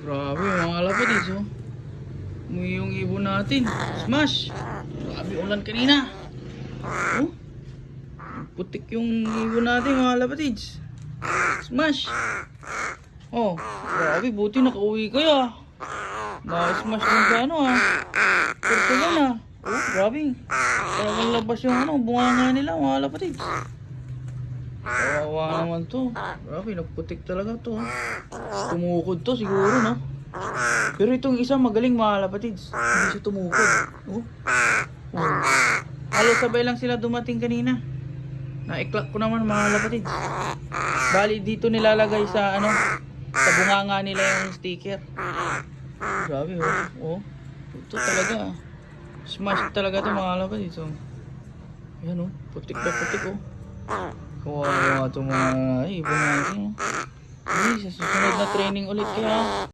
Grabe mga lapatids, oh. Umuwi yung ibon natin. Smash! Grabe ulan kanina. Oh. Putik yung ibon natin mga lapatids. Smash! Oh, grabe, buti nakauwi kaya. Na-smash lang sa ano ah. Portugal ah. Oh, grabe. Talagang labas yung ano, bunganga nila mga lapatids. Kawawa naman to. Grabe, nagputik talaga to. Tumukod to siguro, no? Pero itong isa magaling mga lapatids. Hindi siya tumukod. Oh. Oh. Halos sabay lang sila dumating kanina. Naiklak ko naman mga lapatids. Bali dito nilalagay sa ano, sa bunganga nila yung sticker. Grabe oh. Oh. Ito talaga. Smash talaga to mga lapatids. Oh. Ayan oh, putik na putik oh. Kawawa itong mga ibon natin. Sa susunod na training ulit kaya.